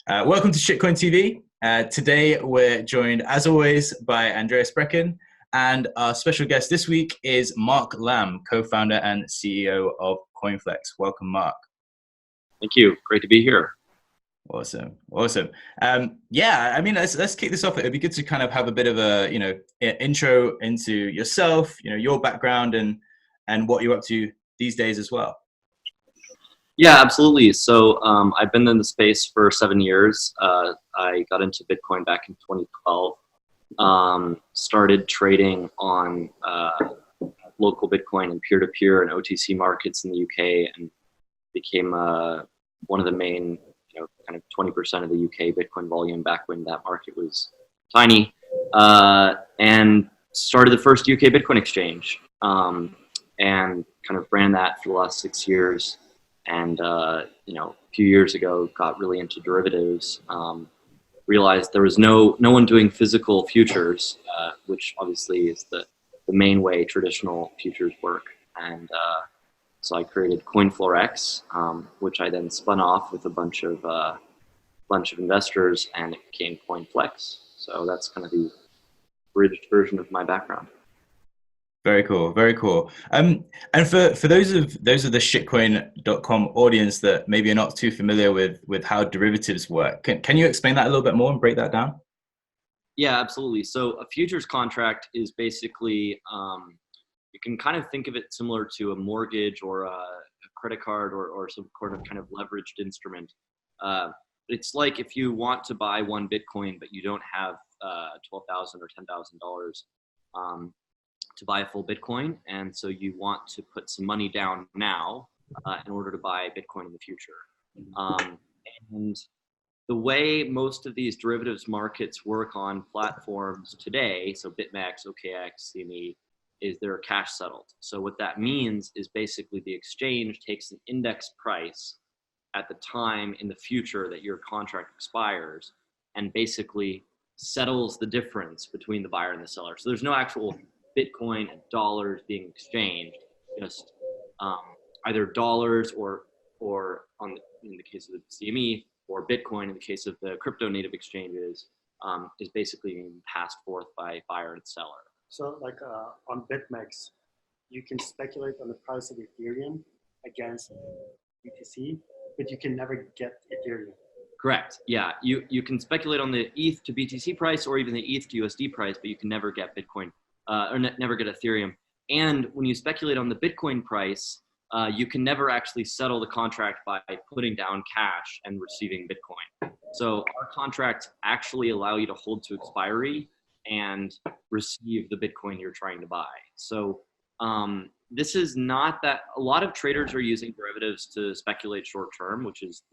Welcome to Shitcoin TV. Today we're joined, as always, by Andreas Brecken, and our special guest this week is Mark Lamb, co-founder and CEO of CoinFLEX. Welcome, Mark. Thank you. Great to be here. Awesome. Yeah, I mean, let's kick this off. It'd be good to kind of have a bit of a intro into yourself, your background, and what you're up to these days as well. Yeah, absolutely. So I've been in the space for 7 years. I got into Bitcoin back in 2012. Started trading on local Bitcoin and peer-to-peer and OTC markets in the UK, and became one of the main, kind of 20% of the UK Bitcoin volume back when that market was tiny. And started the first UK Bitcoin exchange, and kind of ran that for the last 6 years. And, a few years ago, got really into derivatives, realized there was no one doing physical futures, which obviously is the main way traditional futures work. And so I created CoinFLEX, which I then spun off with a bunch of investors, and it became CoinFLEX. So that's kind of the abridged version of my background. Very cool, very cool. And for those of the shitcoin.com audience that maybe are not too familiar with how derivatives work, can you explain that a little bit more and break that down? Yeah, absolutely. So a futures contract is basically, you can kind of think of it similar to a mortgage or a credit card or some kind of leveraged instrument. It's like if you want to buy one Bitcoin, but you don't have $12,000 or $10,000 to buy a full Bitcoin, and so you want to put some money down now in order to buy Bitcoin in the future. And the way most of these derivatives markets work on platforms today, so BitMEX, OKX, CME, is they're cash settled. So what that means is basically the exchange takes an index price at the time in the future that your contract expires, and basically settles the difference between the buyer and the seller. So there's no actual Bitcoin and dollars being exchanged, just either dollars or in the case of the CME, or Bitcoin in the case of the crypto native exchanges, is basically being passed forth by buyer and seller. So like on BitMEX, you can speculate on the price of Ethereum against BTC, but you can never get Ethereum. Correct. Yeah, you can speculate on the ETH to BTC price or even the ETH to USD price, but you can never get Bitcoin. Or never get Ethereum. And when you speculate on the Bitcoin price, you can never actually settle the contract by putting down cash and receiving Bitcoin. So our contracts actually allow you to hold to expiry and receive the Bitcoin you're trying to buy. So this is not that a lot of traders are using derivatives to speculate short term, which is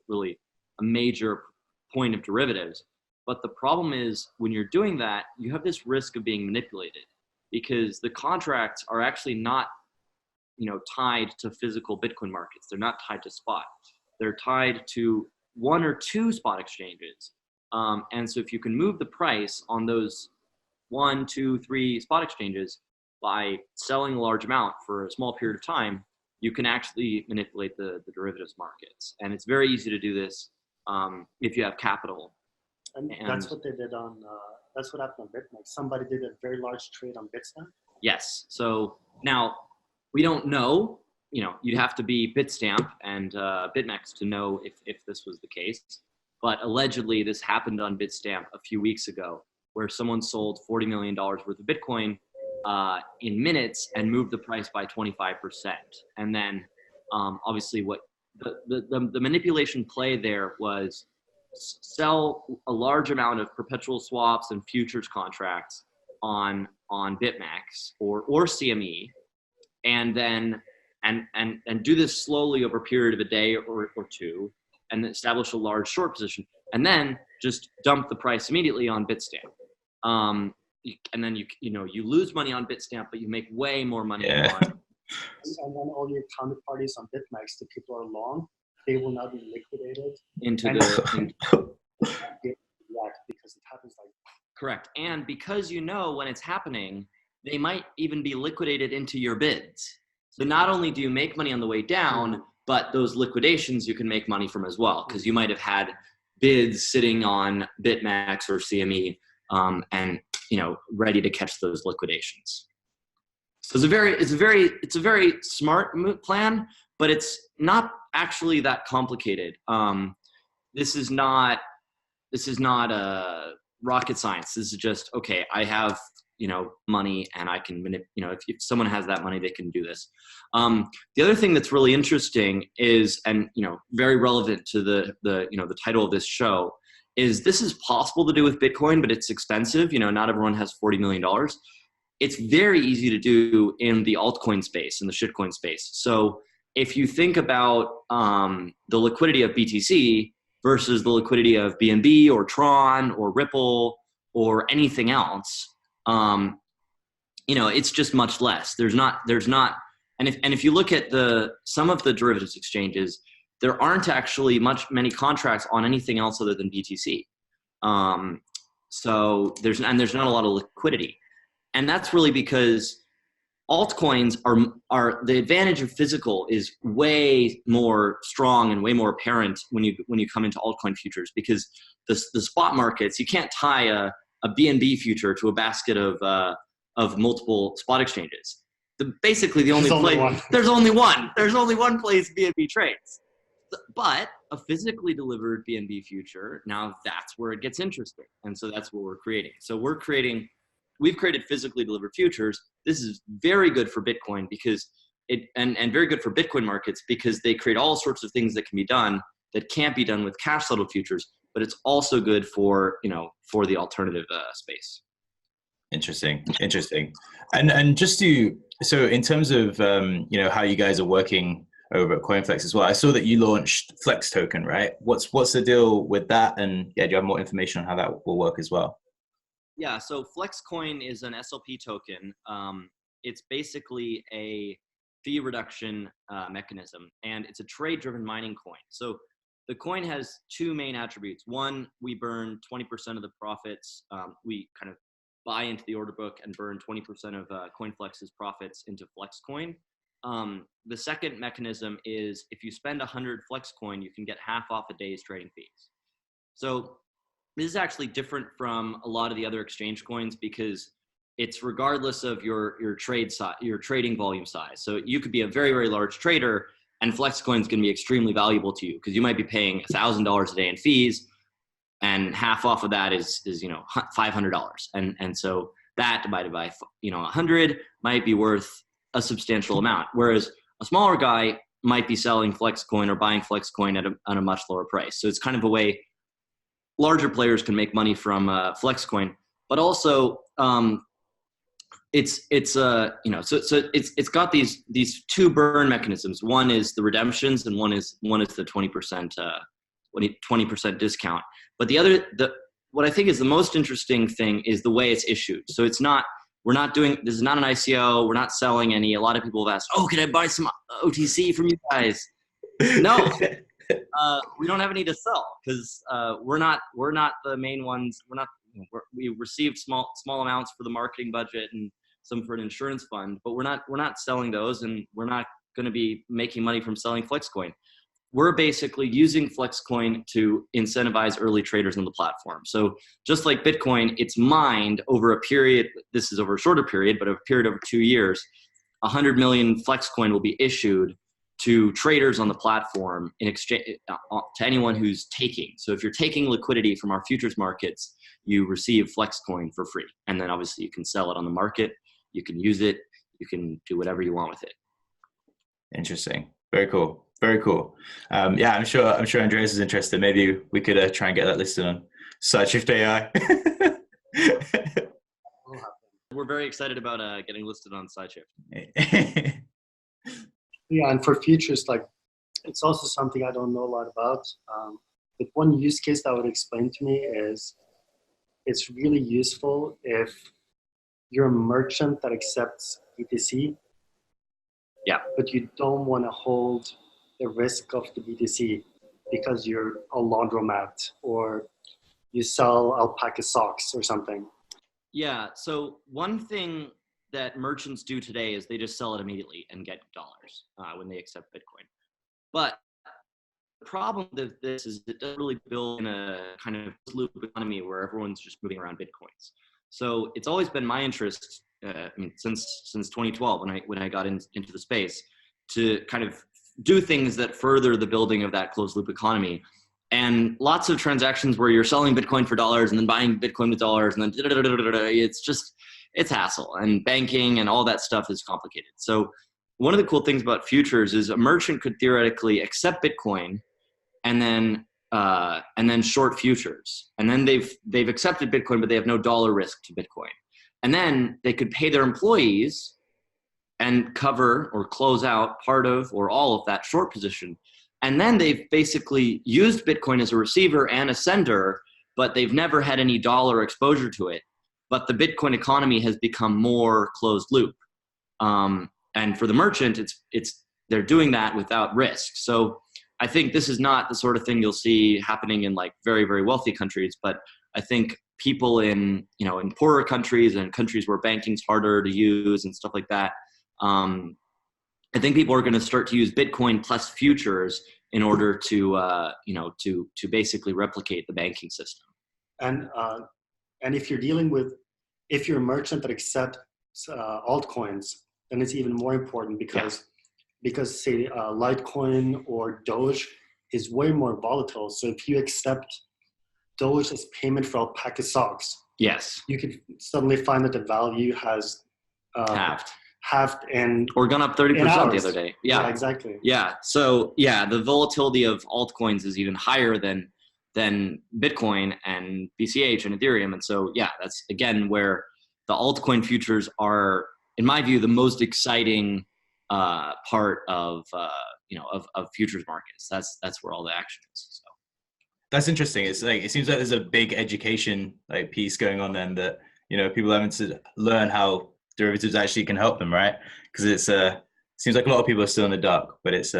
really a major point of derivatives. But the problem is when you're doing that, you have this risk of being manipulated, because the contracts are actually not, tied to physical Bitcoin markets. They're not tied to spot. They're tied to one or two spot exchanges. And so if you can move the price on those 1, 2, 3 spot exchanges by selling a large amount for a small period of time, you can actually manipulate the derivatives markets. And it's very easy to do this if you have capital. And that's what they did that's what happened on BitMEX. Somebody did a very large trade on Bitstamp. Yes. So now we don't know, you'd have to be Bitstamp and BitMEX to know if this was the case. But allegedly this happened on Bitstamp a few weeks ago, where someone sold $40 million worth of Bitcoin in minutes and moved the price by 25%. And then obviously what the manipulation play there was sell a large amount of perpetual swaps and futures contracts on BitMEX or CME, and then and do this slowly over a period of a day or two, and establish a large short position, and then just dump the price immediately on Bitstamp. And then you lose money on Bitstamp, but you make way more money on. And then all your counterparties on BitMEX, the people are long, they will now be liquidated because it happens like that. Correct. And because when it's happening, they might even be liquidated into your bids. So not only do you make money on the way down, but those liquidations you can make money from as well, because you might have had bids sitting on BitMEX or CME, and ready to catch those liquidations. So it's a very smart plan, but it's not actually that complicated. This is not rocket science. This is just, okay, I have money, and I can if someone has that money, they can do this. The other thing that's really interesting is, and very relevant to the title of this show, is this is possible to do with Bitcoin, but it's expensive. Not everyone has $40 million. It's very easy to do in the altcoin space, in the shitcoin space. So if you think about the liquidity of BTC versus the liquidity of BNB or Tron or Ripple or anything else, it's just much less. There's not, and if you look at some of the derivatives exchanges, there aren't actually many contracts on anything else other than BTC. So there's not a lot of liquidity. And that's really because altcoins are the advantage of physical is way more strong and way more apparent when you come into altcoin futures, because the spot markets, you can't tie a BNB future to a basket of multiple spot exchanges. Basically the only place, there's only one place BNB trades. But a physically delivered BNB future, now that's where it gets interesting. And so that's what we're creating. So we've created physically delivered futures. This is very good for Bitcoin because and very good for Bitcoin markets, because they create all sorts of things that can be done that can't be done with cash settled futures, but it's also good for the alternative space. Interesting. And so in terms of how you guys are working over at CoinFLEX as well, I saw that you launched Flex Token, right? What's the deal with that? And do you have more information on how that will work as well? Yeah, so FlexCoin is an SLP token. It's basically a fee reduction mechanism, and it's a trade-driven mining coin. So the coin has two main attributes. One, we burn 20% of the profits. We kind of buy into the order book and burn 20% of CoinFLEX's profits into FlexCoin. The second mechanism is if you spend 100 FlexCoin, you can get half off a day's trading fees. So this is actually different from a lot of the other exchange coins because it's regardless of your trade size, your trading volume size. So you could be a very, very large trader, and FlexCoin is going to be extremely valuable to you because you might be paying $1,000 a day in fees, and half off of that is $500. And so that divided by 100 might be worth a substantial amount, whereas a smaller guy might be selling FlexCoin or buying FlexCoin at a much lower price. So it's kind of a way larger players can make money from FlexCoin, but also it's got these two burn mechanisms. One is the redemptions, and one is the 20% discount. But what I think is the most interesting thing is the way it's issued. So this is not an ICO. We're not selling any. A lot of people have asked, "Oh, can I buy some OTC from you guys?" No. We don't have any to sell because we're not the main ones. We received small amounts for the marketing budget and some for an insurance fund, but we're not selling those, and we're not going to be making money from selling FlexCoin. We're basically using FlexCoin to incentivize early traders on the platform. So just like Bitcoin, it's mined over a period. This is over a shorter period, but a period over 2 years. 100 million FlexCoin will be issued to traders on the platform in exchange to anyone who's taking. So if you're taking liquidity from our futures markets, you receive FlexCoin for free. And then obviously you can sell it on the market. You can use it. You can do whatever you want with it. Interesting. Very cool. Yeah, I'm sure Andreas is interested. Maybe we could try and get that listed on SideShift AI. We're very excited about getting listed on SideShift. Yeah, and for futures, it's also something I don't know a lot about. But one use case that would explain to me is it's really useful if you're a merchant that accepts BTC. Yeah. But you don't want to hold the risk of the BTC because you're a laundromat or you sell alpaca socks or something. Yeah. So one thing that merchants do today is they just sell it immediately and get dollars when they accept Bitcoin. But the problem with this is it doesn't really build in a kind of loop economy where everyone's just moving around Bitcoins. So it's always been my interest, since 2012 when I got into the space, to kind of do things that further the building of that closed loop economy. And lots of transactions where you're selling Bitcoin for dollars and then buying Bitcoin with dollars and then it's hassle, and banking and all that stuff is complicated. So one of the cool things about futures is a merchant could theoretically accept Bitcoin and then short futures. And then they've accepted Bitcoin, but they have no dollar risk to Bitcoin. And then they could pay their employees and cover or close out part of or all of that short position. And then they've basically used Bitcoin as a receiver and a sender, but they've never had any dollar exposure to it. But the Bitcoin economy has become more closed loop. And for the merchant, they're doing that without risk. So I think this is not the sort of thing you'll see happening in like very, very wealthy countries, but I think people in poorer countries and countries where banking's harder to use and stuff like that, I think people are going to start to use Bitcoin plus futures in order to basically replicate the banking system. And if you're a merchant that accepts altcoins, then it's even more important because say Litecoin or Doge is way more volatile. So if you accept Doge as payment for alpaca socks, yes, you could suddenly find that the value has halved and or gone up 30% the other day. Yeah, exactly. Yeah. So yeah, the volatility of altcoins is even higher than Bitcoin and BCH and Ethereum. And so yeah, that's again where the altcoin futures are, in my view, the most exciting part of futures markets. That's where all the action is. So that's interesting. It's like, it seems like there's a big education piece going on then, that people having to learn how derivatives actually can help them, right? Because it seems like a lot of people are still in the dark, but it's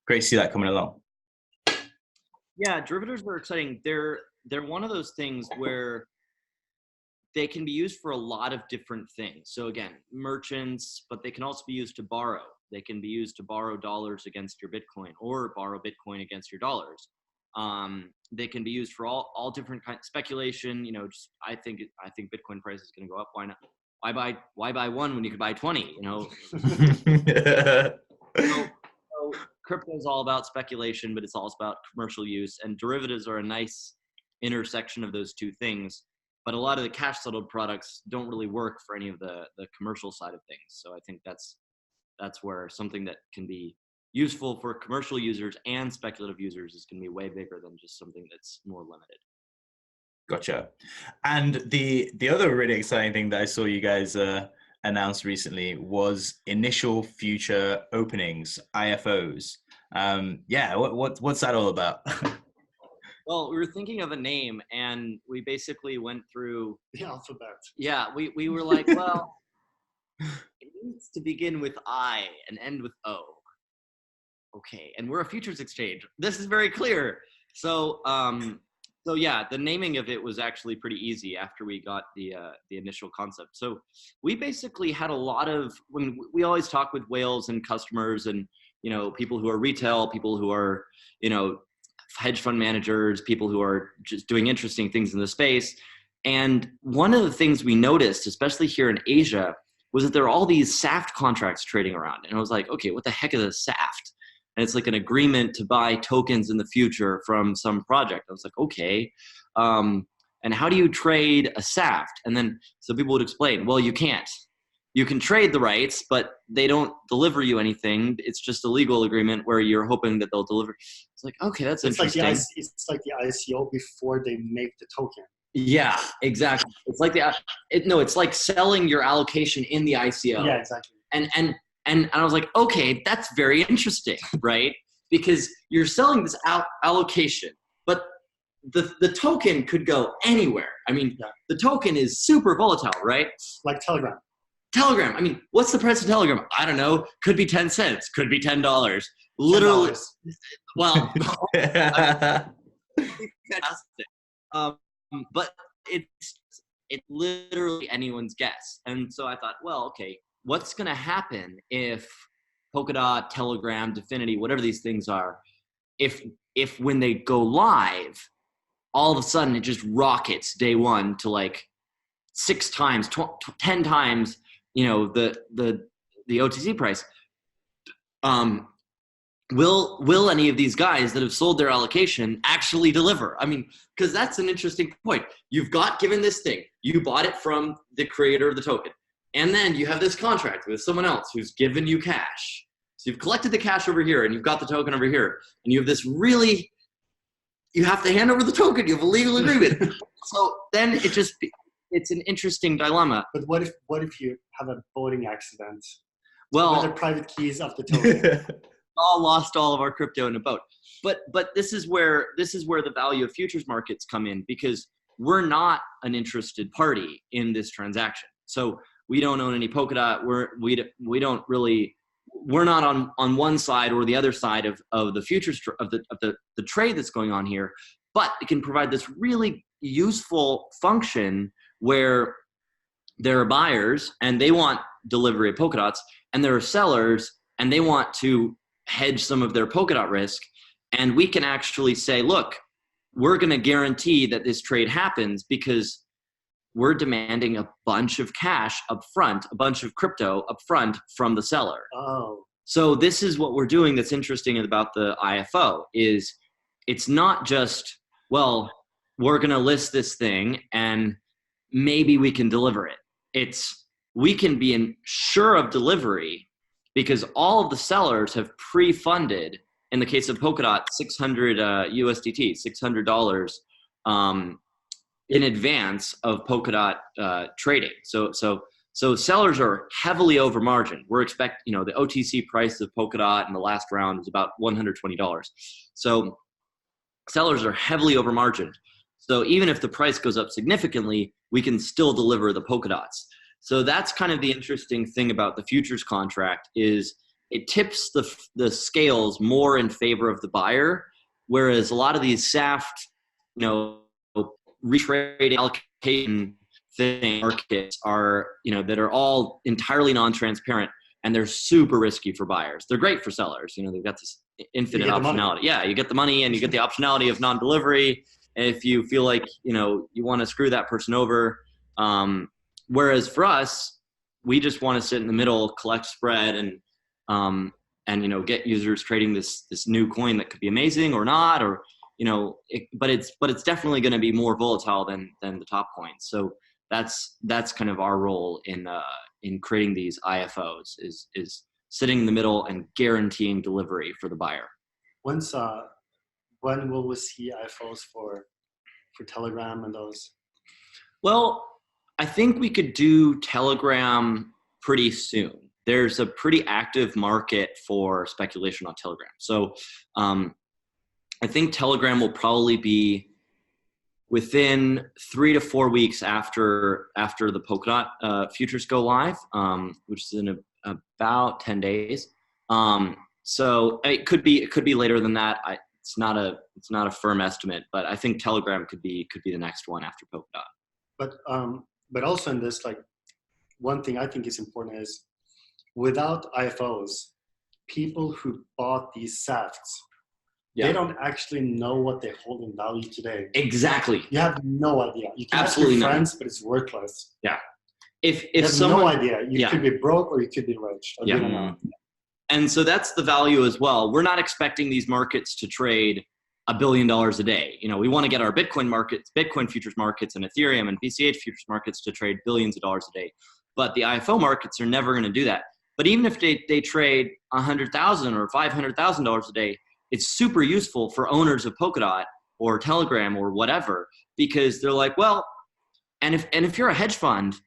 great to see that coming along. Yeah, derivatives are exciting. They're one of those things where they can be used for a lot of different things. So again, merchants, but they can also be used to borrow. They can be used to borrow dollars against your Bitcoin or borrow Bitcoin against your dollars. They can be used for all different kinds of speculation. I think Bitcoin price is going to go up. Why not? Why buy one when you could buy 20? So crypto is all about speculation, but it's also about commercial use, and derivatives are a nice intersection of those two things. But a lot of the cash settled products don't really work for any of the commercial side of things. So I think that's where something that can be useful for commercial users and speculative users is going to be way bigger than just something that's more limited. Gotcha. And the other really exciting thing that I saw you guys announced recently was initial future openings, IFOs. What's that all about? Well, we were thinking of a name, and we basically went through the alphabet. Yeah, we were like, well, it needs to begin with I and end with O. Okay, and we're a futures exchange. This is very clear. So yeah, the naming of it was actually pretty easy after we got the initial concept. So we basically had a lot of, when we always talk with whales and customers and people who are retail, people who are hedge fund managers, people who are just doing interesting things in the space. And one of the things we noticed, especially here in Asia, was that there are all these SAFT contracts trading around. And I was like, okay, what the heck is a SAFT? And it's like an agreement to buy tokens in the future from some project. I was like, okay. And how do you trade a SAFT? And then so people would explain, well, you can't. You can trade the rights, but they don't deliver you anything. It's just a legal agreement where you're hoping that they'll deliver. It's like, okay, that's interesting. It's like the ICO before they make the token. Yeah, exactly. It's like it's like selling your allocation in the ICO. Yeah, exactly. And I was like, okay, that's very interesting, right? Because you're selling this allocation, but the token could go anywhere. I mean, The token is super volatile, right? Like Telegram. I mean, what's the price of Telegram? I don't know. Could be 10 cents. Could be $10. Literally. $10. Well, fantastic. But it's literally anyone's guess. And so I thought, well, okay, what's going to happen if Polkadot, Telegram, Definity, whatever these things are, if when they go live, all of a sudden it just rockets day one to like 6 times, 10 times, the OTC price. Will any of these guys that have sold their allocation actually deliver? I mean, because that's an interesting point. You've given this thing, you bought it from the creator of the token, and then you have this contract with someone else who's given you cash. So you've collected the cash over here, and you've got the token over here, and you have this you have to hand over the token. You have a legal agreement. So then it's an interesting dilemma. But what if you have a voting accident? Well, with the private keys of the token. All lost all of our crypto in a boat. But this is where the value of futures markets come in, because we're not an interested party in this transaction. So we don't own any Polkadot. We're not on one side or the other side of the futures of the trade that's going on here. But it can provide this really useful function where there are buyers and they want delivery of Polkadots, and there are sellers and they want to hedge some of their Polkadot risk. And we can actually say, look, we're going to guarantee that this trade happens because we're demanding a bunch of cash up front, a bunch of crypto up front from the seller. Oh. So this is what we're doing that's interesting about the IFO is it's not just, well, we're going to list this thing and maybe we can deliver it. We can be sure of delivery because all of the sellers have pre-funded, in the case of Polkadot, 600 USDT, $600 in advance of Polkadot trading. So sellers are heavily over margin. We're expecting, the OTC price of Polkadot in the last round was about $120. So sellers are heavily over margin. So even if the price goes up significantly, we can still deliver the Polkadots. So that's kind of the interesting thing about the futures contract is it tips the scales more in favor of the buyer, whereas a lot of these SAFT, retrade allocation markets are, that are all entirely non-transparent and they're super risky for buyers. They're great for sellers. They've got this infinite optionality. Yeah, you get the money and you get the optionality of non-delivery. If you feel like, you want to screw that person over. Whereas for us, we just want to sit in the middle, collect spread and get users trading this new coin that could be amazing or not, or, but it's definitely going to be more volatile than the top coins. So that's kind of our role in creating these IFOs is sitting in the middle and guaranteeing delivery for the buyer. When will we see IFOs for Telegram and those? Well, I think we could do Telegram pretty soon. There's a pretty active market for speculation on Telegram. So I think Telegram will probably be within 3 to 4 weeks after the Polkadot futures go live, which is in about 10 days. So it could be later than that. It's not a firm estimate, but I think Telegram could be the next one after Polkadot. But also in this, like, one thing I think is important is without IFOs, people who bought these SAFTs, they don't actually know what they hold in value today. Exactly. You have no idea. You can Absolutely ask your friends, but it's worthless. Yeah. You have no idea. You could be broke or you could be rich. You don't know. And so that's the value as well. We're not expecting these markets to trade $1 billion a day. We want to get our Bitcoin futures markets and Ethereum and BCH futures markets to trade billions of dollars a day. But the IFO markets are never going to do that. But even if they trade $100,000 or $500,000 a day, it's super useful for owners of Polkadot or Telegram or whatever, because they're like, well, and if you're a hedge fund,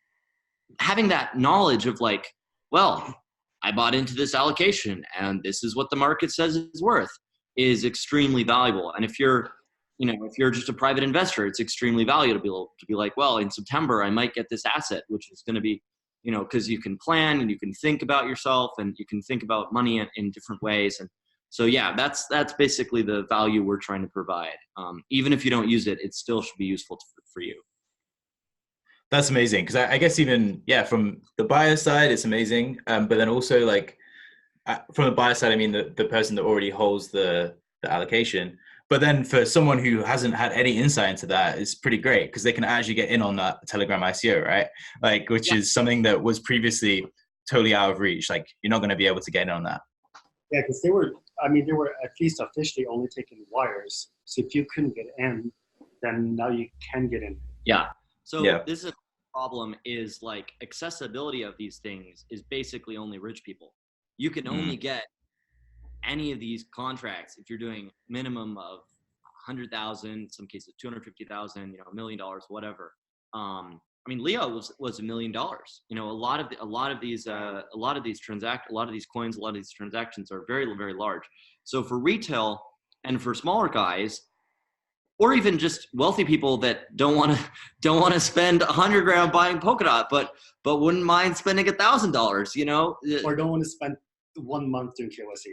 having that knowledge of like, well, I bought into this allocation and this is what the market says it's worth is extremely valuable. And if you're just a private investor, it's extremely valuable to be like, well, in September, I might get this asset, which is going to be, because you can plan and you can think about yourself and you can think about money in different ways. And so, yeah, that's basically the value we're trying to provide. Even if you don't use it, it still should be useful for you. That's amazing. Because I guess even, from the buyer side, it's amazing. But then also like from the buyer side, I mean, the person that already holds the the allocation. But then for someone who hasn't had any insight into that, it's pretty great because they can actually get in on that Telegram ICO, right? Like, which is something that was previously totally out of reach. Like, you're not going to be able to get in on that. Yeah, because they were at least officially only taking wires. So if you couldn't get in, then now you can get in. Yeah. So this is a problem, is like accessibility of these things is basically only rich people. You can only get any of these contracts if you're doing minimum of 100,000, some cases 250,000, $1 million, whatever. I mean, Leo was $1 million. A lot of these coins, a lot of these transactions are very, very large. So for retail and for smaller guys, or even just wealthy people that don't want to spend $100,000 buying Polkadot, but wouldn't mind spending $1,000, or don't want to spend 1 month doing KYC.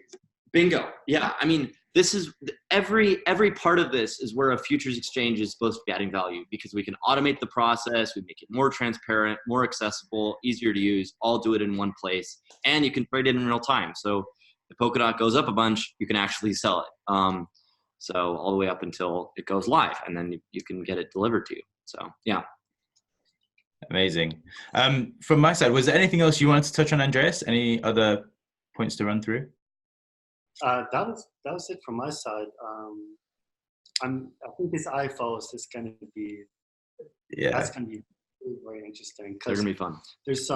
Bingo. Yeah. I mean, this is every part of this is where a futures exchange is supposed to be adding value, because we can automate the process, we make it more transparent, more accessible, easier to use, all do it in one place, and you can trade it in real time. So if Polkadot goes up a bunch, you can actually sell it. So all the way up until it goes live, and then you can get it delivered to you. So yeah. Amazing. From my side, was there anything else you wanted to touch on, Andreas? Any other points to run through? That was it from my side. I think this IFOs is going to be that's going to be very, very interesting. They're going to be fun. There's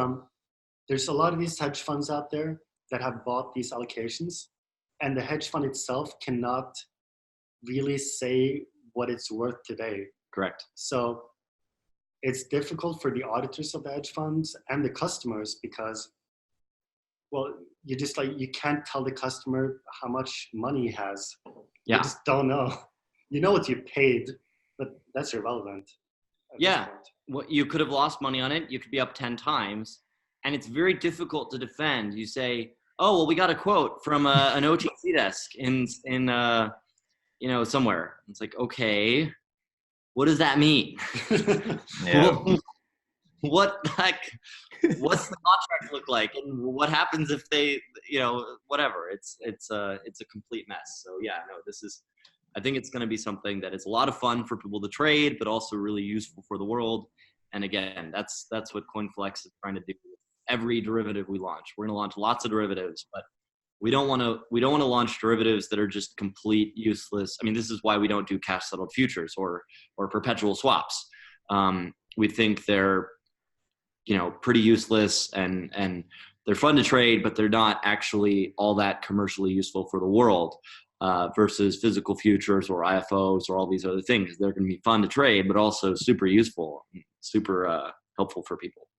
a lot of these hedge funds out there that have bought these allocations, and the hedge fund itself cannot really say what it's worth today. Correct. So it's difficult for the auditors of the hedge funds and the customers, because, well, you can't tell the customer how much money he has. Yeah. You just don't know. You know what you paid, but that's irrelevant. Yeah. Well, you could have lost money on it. You could be up 10 times, and it's very difficult to defend. You say, oh, well, we got a quote from an OTC desk in somewhere. It's like, okay, what does that mean? Yeah. What's the contract look like, and what happens if they, whatever. It's a complete mess. So yeah, no, I think it's going to be something that is a lot of fun for people to trade, but also really useful for the world. And again, that's what CoinFLEX is trying to do with every derivative we launch. We're going to launch lots of derivatives, but we don't want to launch derivatives that are just complete useless. I mean, this is why we don't do cash settled futures or perpetual swaps. We think they're, pretty useless and they're fun to trade, but they're not actually all that commercially useful for the world, versus physical futures or IFOs or all these other things. They're going to be fun to trade, but also super useful, super helpful for people.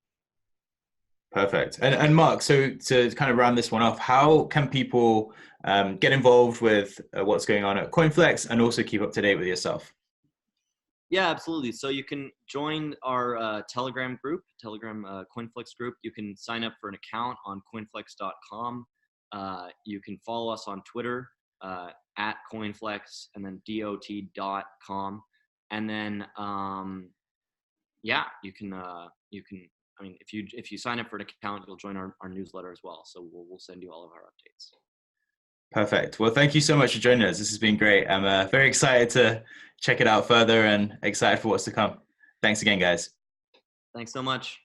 Perfect. And Mark, so to kind of round this one off, how can people get involved with what's going on at CoinFLEX and also keep up to date with yourself? Yeah, absolutely. So you can join our Telegram CoinFLEX group. You can sign up for an account on coinflex.com. You can follow us on Twitter at CoinFLEX and then dot.com. And then, you can, I mean, if you sign up for an account, you'll join our newsletter as well. So we'll send you all of our updates. Perfect. Well, thank you so much for joining us. This has been great. I'm very excited to check it out further and excited for what's to come. Thanks again, guys. Thanks so much.